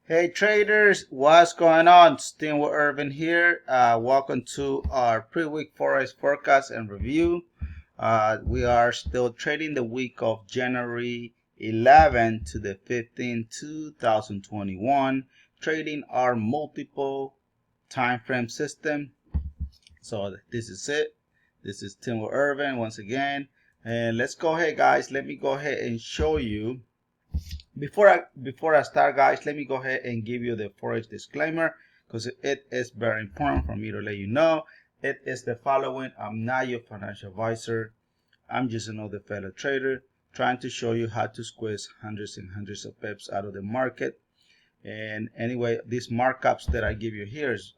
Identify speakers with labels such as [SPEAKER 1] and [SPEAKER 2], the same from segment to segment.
[SPEAKER 1] Hey traders, what's going on? Teamwitherving here. Welcome to our pre-week forex forecast and review. We are still trading the week of January 11 to the 15th, 2021, trading our multiple time frame system. So this is it. This is Teamwitherving once again. And let's go ahead, guys. Let me go ahead and show you. Before I start, guys, let me go ahead and give you the forex disclaimer because it is very important for me to let you know. It is the following: I'm not your financial advisor. I'm just another fellow trader trying to show you how to squeeze hundreds and hundreds of pips out of the market. And anyway, these markups that I give you here is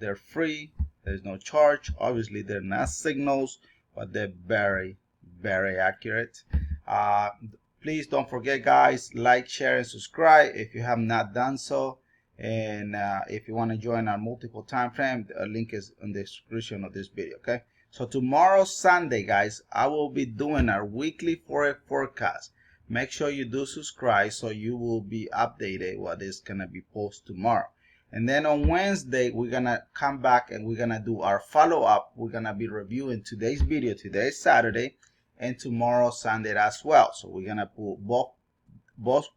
[SPEAKER 1] they're free. There's no charge. Obviously, they're not signals, but they're very, very accurate. Please don't forget, guys, like, share, and subscribe if you have not done so. And if you want to join our multiple time frame, the link is in the description of this video. Okay. So tomorrow, Sunday, guys, I will be doing our weekly forex forecast. Make sure you do subscribe so you will be updated what is gonna be posted tomorrow. And then on Wednesday, we're gonna come back and we're gonna do our follow-up. We're gonna be reviewing today's video. Today is Saturday, and tomorrow Sunday as well. So we're gonna put both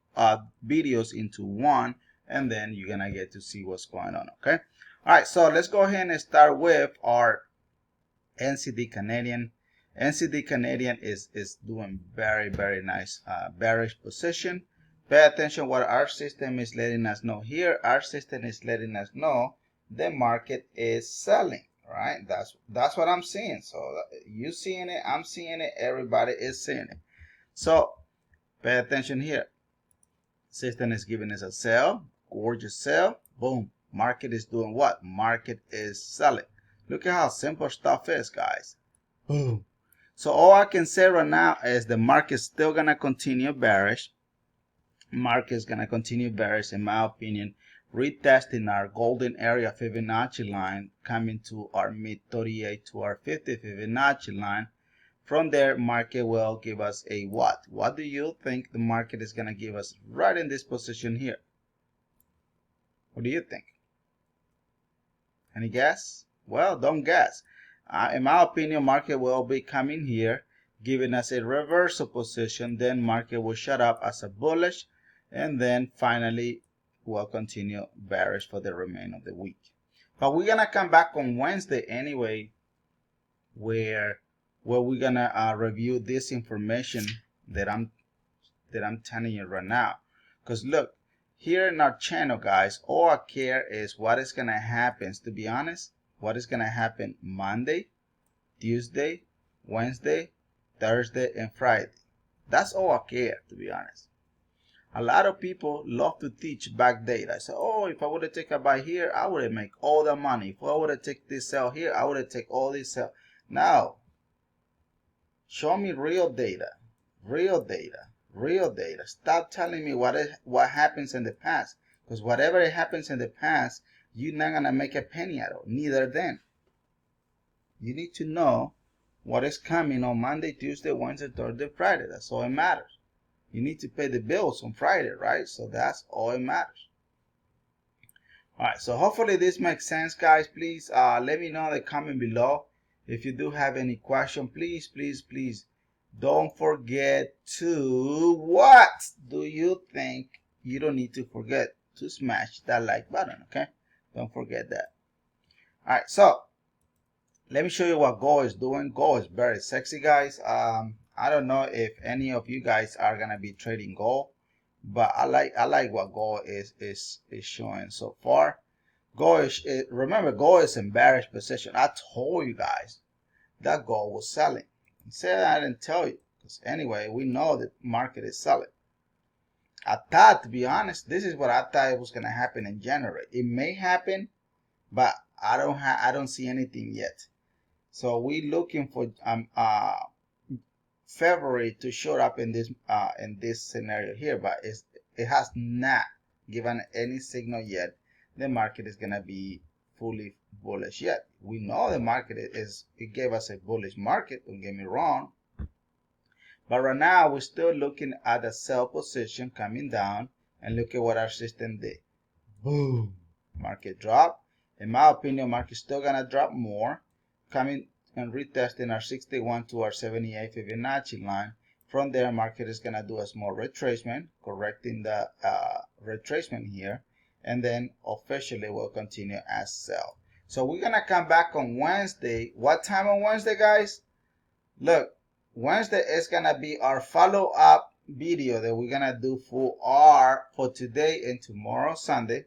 [SPEAKER 1] videos into one, and then you're gonna get to see what's going on. Okay. All right. So let's go ahead and start with our NCD Canadian. NCD Canadian is doing very nice bearish position. Pay attention what our system is letting us know here. Our system is letting us know the market is selling, right? That's what I'm seeing. So you seeing it, I'm seeing it, everybody is seeing it. So pay attention here. System is giving us a sell, gorgeous sell. Boom. Market is doing what? Market is selling. Look at how simple stuff is, guys. Boom. So all I can say right now is the market's still gonna continue bearish. Market's gonna continue bearish, in my opinion, retesting our golden area Fibonacci line, coming to our mid 38 to our 50 Fibonacci line. From there, market will give us a what? What do you think the market is gonna give us right in this position here? What do you think? Any guess? Well, don't guess. In my opinion, market will be coming here, giving us a reversal position. Then market will shut up as a bullish, and then finally will continue bearish for the remainder of the week. But we're gonna come back on Wednesday anyway, where we're gonna review this information that I'm telling you right now. Because look, here in our channel, guys, all I care is what is gonna happen. To be honest, what is gonna happen Monday, Tuesday, Wednesday, Thursday, and Friday. That's all I care, to be honest. A lot of people love to teach back data. I say, oh, if I would have taken a buy here, I would have made all the money. If I would have taken this sell here, I would have taken all this sell. Now, show me real data, real data, real data. Stop telling me what happens in the past, because whatever happens in the past, you're not gonna make a penny out of. Neither then. You need to know what is coming on Monday, Tuesday, Wednesday, Thursday, Friday. That's all it matters. You need to pay the bills on Friday, right? So that's all it matters. All right, so hopefully this makes sense, guys. Please let me know in the comment below. If you do have any question, please don't forget to, what do you think? You don't need to forget to smash that like button, okay? Don't forget that. All right, so let me show you what gold is doing. Gold is very sexy, guys. I don't know if any of you guys are gonna be trading gold, but I like what gold is showing so far. Gold is, remember, gold is in bearish position. I told you guys that gold was selling. Said I didn't tell you, because anyway, we know the market is selling. I thought, to be honest, this is what I thought it was gonna happen in January. It may happen, but I don't see anything yet. So we looking for February to show up in this scenario here, but it has not given any signal yet. The market is gonna be fully bullish yet. We know the market it gave us a bullish market. Don't get me wrong, but right now we're still looking at a sell position coming down, and look at what our system did. boom, market drop. In my opinion, market's still gonna drop more, coming and retesting our 61 to our 78 Fibonacci line. From there, market is gonna do a small retracement, correcting the retracement here, and then officially will continue as sell. So we're gonna come back on Wednesday. What time on Wednesday, guys? Look, Wednesday is gonna be our follow-up video that we're gonna do for today and tomorrow, Sunday.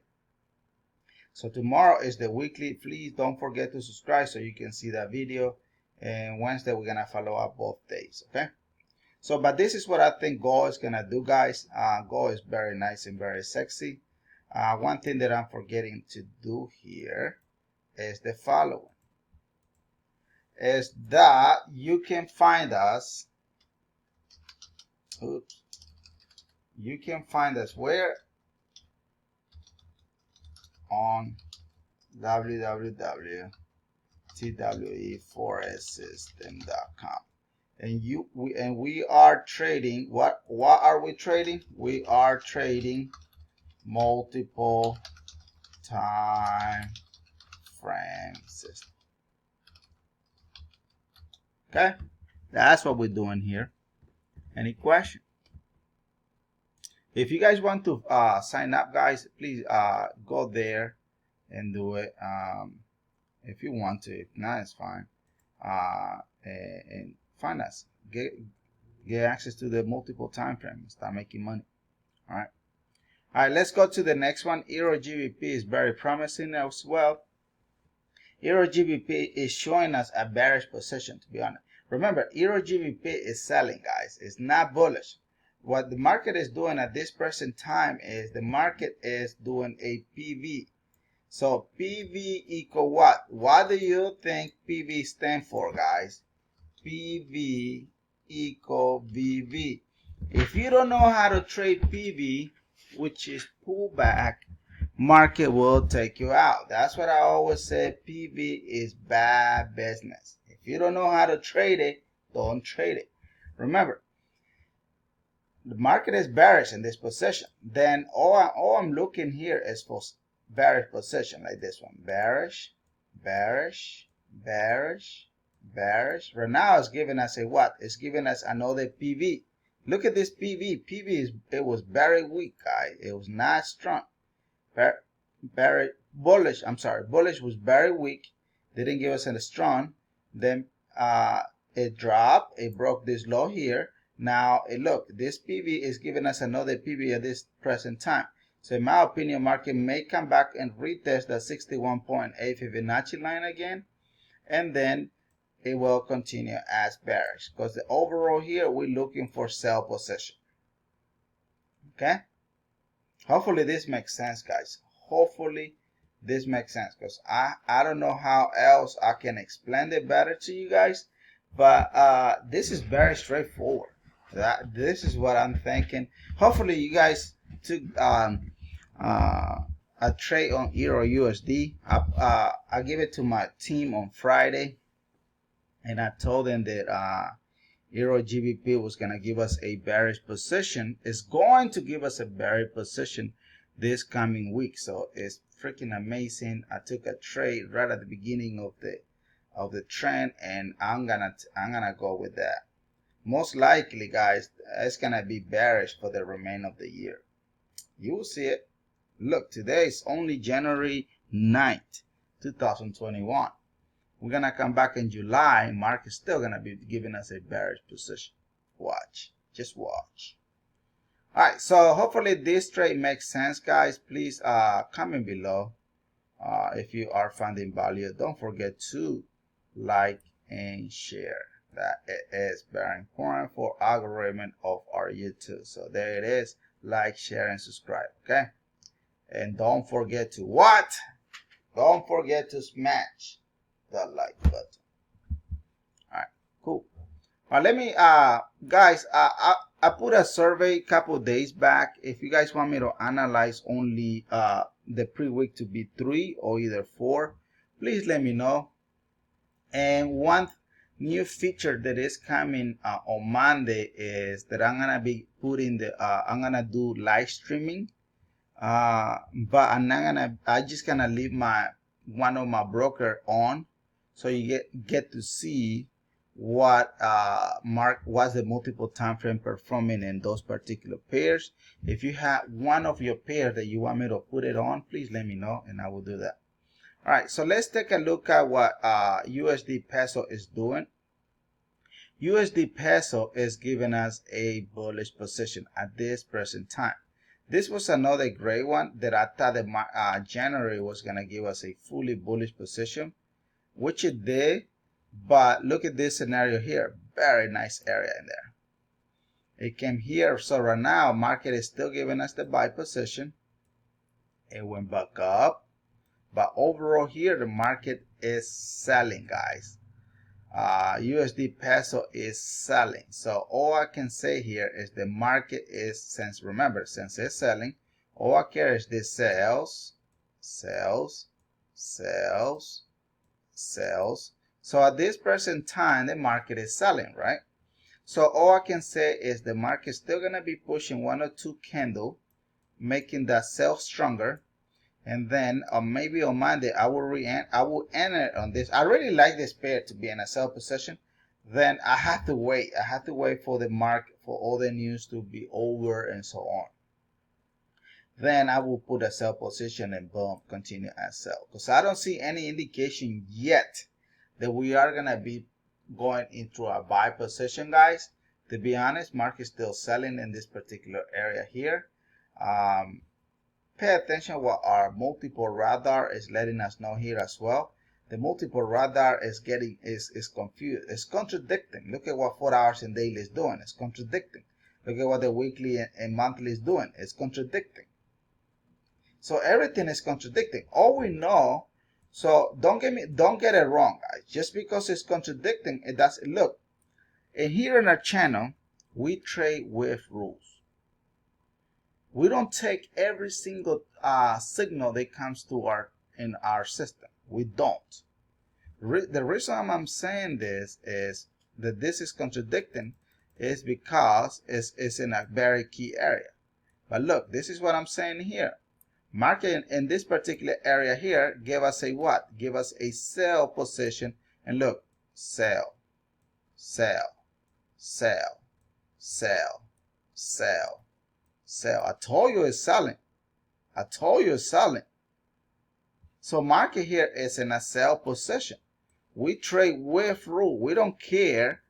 [SPEAKER 1] So tomorrow is the weekly. Please don't forget to subscribe so you can see that video. And Wednesday we're gonna follow up both days. Okay. So, but this is what I think gold is gonna do, guys. Gold is very nice and very sexy. One thing that I'm forgetting to do here is the following: is that you can find us. Oops. You can find us where? On www.tweforesystem.com. And we are trading. What are we trading? We are trading multiple time frame system. Okay, that's what we're doing here. Any question? If you guys want to sign up, guys, please go there and do it. If you want to. If not, it's fine. And find us. Get access to the multiple time frames. Start making money. All right. All right. Let's go to the next one. Euro GBP is very promising as well. Euro GBP is showing us a bearish position, to be honest. Remember, Euro GBP is selling, guys. It's not bullish. What the market is doing at this present time is the market is doing a PV. So PV equal what? What do you think PV stand for, guys? PV equal VV. If you don't know how to trade PV, which is pullback, market will take you out. That's what I always say. PV is bad business. If you don't know how to trade it, don't trade it. Remember, the market is bearish in this position. Then all I'm looking here is for bearish position like this one. Bearish, bearish, bearish, bearish. Right now it's giving us a what? It's giving us another PV. Look at this PV. It was very weak, guys. It was not strong. Bullish. I'm sorry. Bullish was very weak. Didn't give us a strong. Then it dropped. It broke this low here. Now, look, this PV is giving us another PV at this present time. So in my opinion, market may come back and retest the 61.8 Fibonacci line again. And then it will continue as bearish. Because the overall here, we're looking for sell position. Okay? Hopefully this makes sense, guys. Hopefully this makes sense. Because I don't know how else I can explain it better to you guys. But this is very straightforward. This is what I'm thinking. Hopefully you guys took a trade on Euro USD. I gave it to my team on Friday, and I told them that Euro GBP was gonna give us a bearish position. It's going to give us a bearish position this coming week. So it's freaking amazing. I took a trade right at the beginning of the trend, and I'm gonna go with that. Most likely, guys, it's gonna be bearish for the remainder of the year. You will see it. Look, today is only January 9th, 2021. We're gonna come back in July. Market's still gonna be giving us a bearish position. Watch, just watch. All right, so hopefully this trade makes sense, guys. Please comment below if you are finding value. Don't forget to like and share. That it is very important for algorithm of our YouTube. So there it is. Like, share, and subscribe. Okay. And don't forget to what? Don't forget to smash the like button. All right. Cool. All right. Let me guys. I put a survey a couple days back. If you guys want me to analyze only the pre-week to be 3 or either 4, please let me know. And one new feature that is coming on Monday is that I'm gonna be putting I'm gonna do live streaming but I just gonna leave one of my broker on, so you get to see what what's the multiple time frame performing in those particular pairs. If you have one of your pairs that you want me to put it on, please let me know and I will do that. All right, so let's take a look at what USD peso is doing. USD peso is giving us a bullish position at this present time. This was another great one that I thought that January was going to give us a fully bullish position, which it did. But look at this scenario here. Very nice area in there. It came here. So right now, market is still giving us the buy position. It went back up. But overall here, the market is selling, guys. USD peso is selling. So all I can say here is the market is, since it's selling, all I care is this sells, sells, sells, sells. So at this present time, the market is selling, right? So all I can say is the market is still going to be pushing one or two candle, making that sell stronger. And then maybe on Monday I will enter on this. I really like this pair to be in a sell position. Then I have to wait. I have to wait for the market, for all the news to be over and so on. Then I will put a sell position and boom, continue as sell. Because I don't see any indication yet that we are gonna be going into a buy position, guys. To be honest, market is still selling in this particular area here. Pay attention what our multiple radar is letting us know here as well. The multiple radar is confused. It's contradicting. Look at what 4 hours and daily is doing. It's contradicting. Look at what the weekly and monthly is doing. It's contradicting. So everything is contradicting. All we know. So don't get it wrong, guys. Just because it's contradicting, it doesn't look. And here in our channel, we trade with rules. We don't take every single signal that comes to in our system. We don't. The reason I'm saying this is that this is contradicting is because it's in a very key area. But look, this is what I'm saying here. Market in this particular area here give us a what? Give us a sell position. And look, sell, sell, sell, sell, sell, sell. I told you it's selling. I told you it's selling. So market here is in a sell position. We trade with rule. We don't care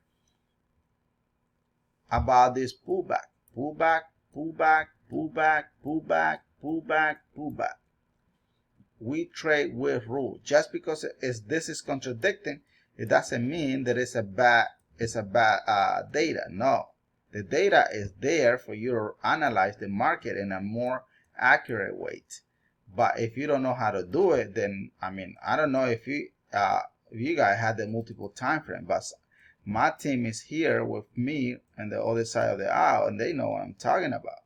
[SPEAKER 1] about this pullback. Pullback, pullback, pullback, pullback, pullback, pullback. We trade with rule. Just because this is contradicting, it doesn't mean that it's a bad data. No. The data is there for you to analyze the market in a more accurate way. But if you don't know how to do it, then I don't know if you guys had the multiple time frame, but my team is here with me on the other side of the aisle, and they know what I'm talking about.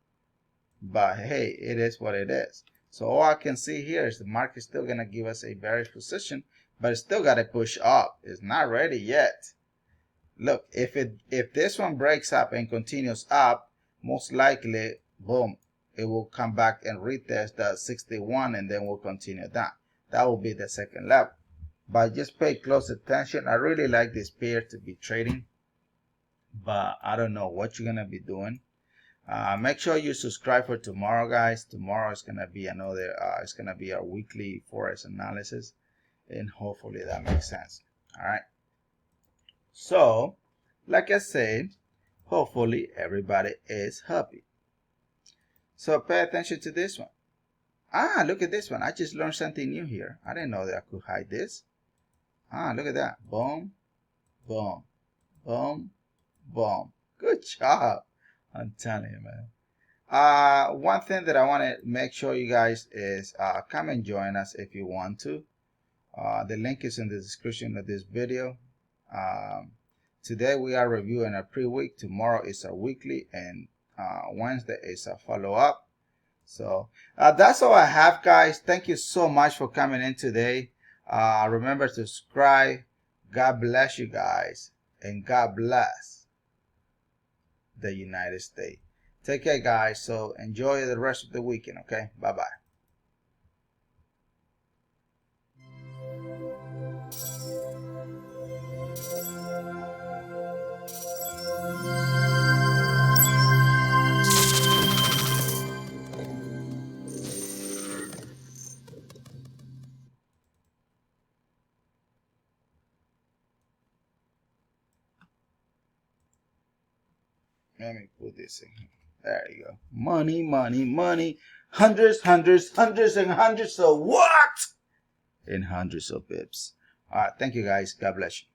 [SPEAKER 1] But hey, it is what it is. So all I can see here is the market still gonna give us a bearish position, but it's still gotta push up. It's not ready yet. Look, if this one breaks up and continues up, most likely, boom, it will come back and retest that 61 and then we'll continue down. That will be the second level. But just pay close attention. I really like this pair to be trading, but I don't know what you're gonna be doing. Make sure you subscribe for tomorrow, guys. Tomorrow is gonna be it's gonna be our weekly forex analysis, and hopefully that makes sense. All right. So, like I said, hopefully everybody is happy. So pay attention to this one. Look at this one. I just learned something new here. I didn't know that I could hide this. Look at that. Boom, boom, boom, boom. Good job. I'm telling you, man. One thing that I want to make sure you guys is come and join us if you want to. The link is in the description of this video. Today we are reviewing a pre-week. Tomorrow is a weekly, and Wednesday is a follow-up. So that's all I have, guys. Thank you so much for coming in today. Remember to subscribe. God bless you guys, and God bless the United States. Take care, guys. So enjoy the rest of the weekend. Okay, bye bye. Let me put this in here. There you go. Money, money, money. Hundreds, hundreds, hundreds, and hundreds of what? And hundreds of pips. All right. Thank you, guys. God bless you.